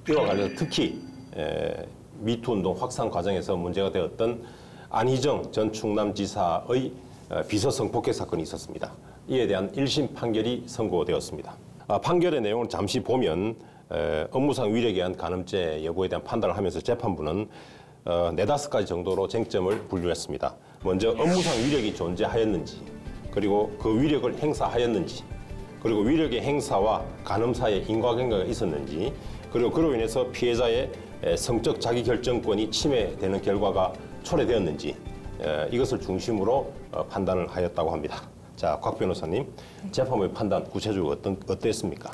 이와 관련해서 특히 미투운동 확산 과정에서 문제가 되었던 안희정 전 충남지사의 비서성폭행 사건이 있었습니다. 이에 대한 1심 판결이 선고되었습니다. 판결의 내용을 잠시 보면 업무상 위력에 의한 간음죄 여부에 대한 판단을 하면서 재판부는 4-5가지 정도로 쟁점을 분류했습니다. 먼저 업무상 위력이 존재하였는지, 그리고 그 위력을 행사하였는지, 그리고 위력의 행사와 간음 사이에 인과관계가 있었는지, 그리고 그로 인해서 피해자의 성적 자기결정권이 침해되는 결과가 초래되었는지, 이것을 중심으로 판단을 하였다고 합니다. 자, 곽 변호사님, 재판부의 판단 구체적으로 어땠습니까?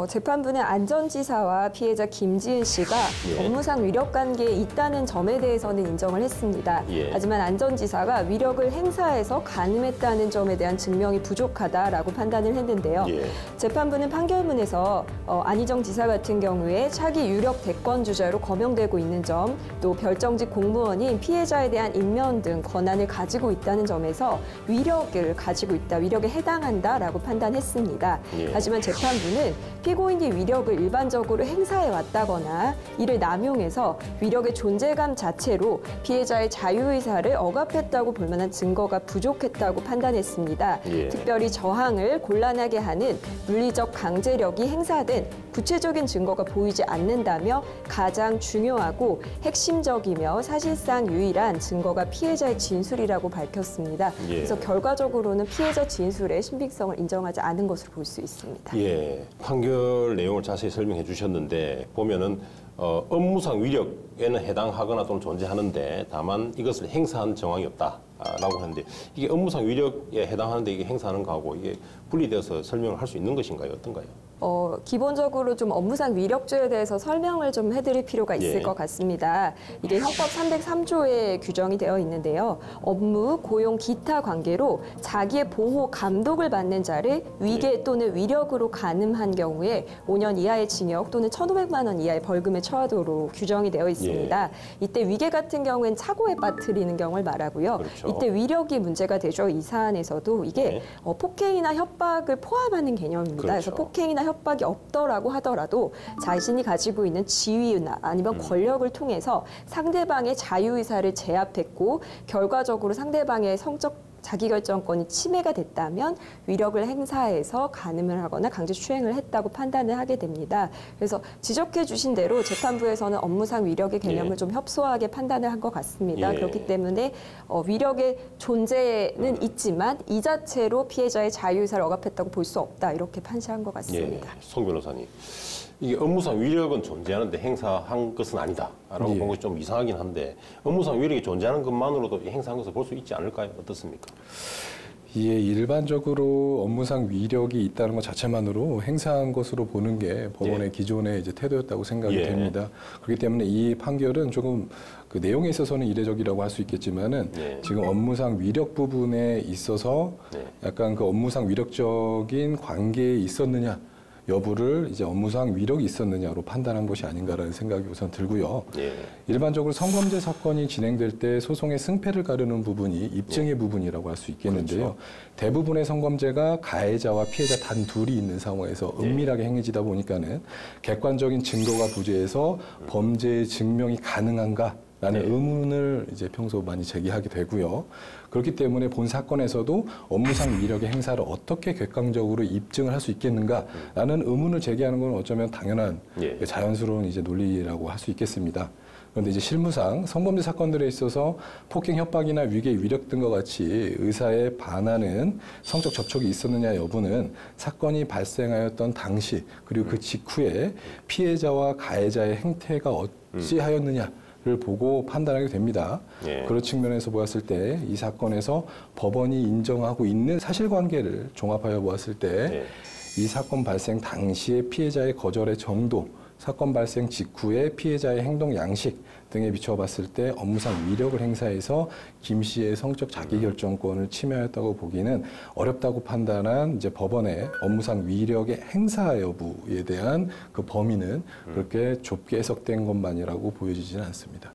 재판부는 안전지사와 피해자 김지은 씨가 업무상 위력 관계에 있다는 점에 대해서는 인정을 했습니다. 하지만 안전지사가 위력을 행사해서 간음했다는 점에 대한 증명이 부족하다라고 판단을 했는데요. 재판부는 판결문에서 안희정 지사 같은 경우에 차기 유력 대권 주자로 거명되고 있는 점, 또 별정직 공무원인 피해자에 대한 임면 등 권한을 가지고 있다는 점에서 위력을 가지고 있다, 위력에 해당한다라고 판단했습니다. 하지만 재판부는 피고인이 위력을 일반적으로 행사해 왔다거나 이를 남용해서 위력의 존재감 자체로 피해자의 자유의사를 억압했다고 볼 만한 증거가 부족했다고 판단했습니다. 특별히 저항을 곤란하게 하는 물리적 강제력이 행사된 구체적인 증거가 보이지 않는다며 가장 중요하고 핵심적이며 사실상 유일한 증거가 피해자의 진술이라고 밝혔습니다. 그래서 결과적으로는 피해자 진술의 신빙성을 인정하지 않은 것으로 볼 수 있습니다. 판결 내용을 자세히 설명해 주셨는데 보면은 업무상 위력에는 해당하거나 또는 존재하는데 다만 이것을 행사한 정황이 없다라고 하는데 이게 업무상 위력에 해당하는데 이게 행사하는 거하고 이게 분리되어서 설명을 할 수 있는 것인가요? 어떤가요? 기본적으로 좀 업무상 위력죄에 대해서 설명을 좀 해드릴 필요가 있을 것 같습니다. 이게 형법 303조에 규정이 되어 있는데요. 업무, 고용, 기타 관계로 자기의 보호, 감독을 받는 자를 위계 또는 위력으로 간음한 경우에 5년 이하의 징역 또는 1,500만 원 이하의 벌금에 처하도록 규정이 되어 있습니다. 이때 위계 같은 경우엔 착오에 빠뜨리는 경우를 말하고요. 이때 위력이 문제가 되죠. 이 사안에서도 이게 폭행이나 협박을 포함하는 개념입니다. 그래서 폭행이나 협박이 없더라고 하더라도 자신이 가지고 있는 지위나 아니면 권력을 통해서 상대방의 자유의사를 제압했고 결과적으로 상대방의 성적 자기결정권이 침해가 됐다면 위력을 행사해서 간음을 하거나 강제 추행을 했다고 판단을 하게 됩니다. 그래서 지적해 주신 대로 재판부에서는 업무상 위력의 개념을 좀 협소하게 판단을 한 것 같습니다. 그렇기 때문에 위력의 존재는 있지만 이 자체로 피해자의 자유의사를 억압했다고 볼 수 없다. 이렇게 판시한 것 같습니다. 송 변호사님. 이게 업무상 위력은 존재하는데 행사한 것은 아니다라고 본 것이 좀 이상하긴 한데 업무상 위력이 존재하는 것만으로도 행사한 것을 볼 수 있지 않을까요? 어떻습니까? 일반적으로 업무상 위력이 있다는 것 자체만으로 행사한 것으로 보는 게 법원의 기존의 이제 태도였다고 생각이 됩니다. 그렇기 때문에 이 판결은 조금 그 내용에 있어서는 이례적이라고 할 수 있겠지만은 지금 업무상 위력 부분에 있어서 약간 그 업무상 위력적인 관계에 있었느냐 여부를 이제 업무상 위력이 있었느냐로 판단한 것이 아닌가라는 생각이 우선 들고요. 일반적으로 성범죄 사건이 진행될 때 소송의 승패를 가르는 부분이 입증의 부분이라고 할 수 있겠는데요. 대부분의 성범죄가 가해자와 피해자 단 둘이 있는 상황에서 은밀하게 행해지다 보니까는 객관적인 증거가 부재해서 범죄의 증명이 가능한가? 라는 의문을 이제 평소 많이 제기하게 되고요. 그렇기 때문에 본 사건에서도 업무상 위력의 행사를 어떻게 객관적으로 입증을 할 수 있겠는가라는 의문을 제기하는 건 어쩌면 당연한 자연스러운 이제 논리라고 할 수 있겠습니다. 그런데 이제 실무상 성범죄 사건들에 있어서 폭행, 협박이나 위계, 위력 등과 같이 의사에 반하는 성적 접촉이 있었느냐 여부는 사건이 발생하였던 당시 그리고 그 직후에 피해자와 가해자의 행태가 어찌하였느냐 를 보고 판단하게 됩니다. 그런 측면에서 보았을 때 이 사건에서 법원이 인정하고 있는 사실관계를 종합하여 보았을 때 이 사건 발생 당시의 피해자의 거절의 정도, 사건 발생 직후의 피해자의 행동 양식 등에 비춰봤을 때 업무상 위력을 행사해서 김 씨의 성적 자기결정권을 침해하였다고 보기는 어렵다고 판단한 이제 법원의 업무상 위력의 행사 여부에 대한 그 범위는 그렇게 좁게 해석된 것만이라고 보여지지는 않습니다.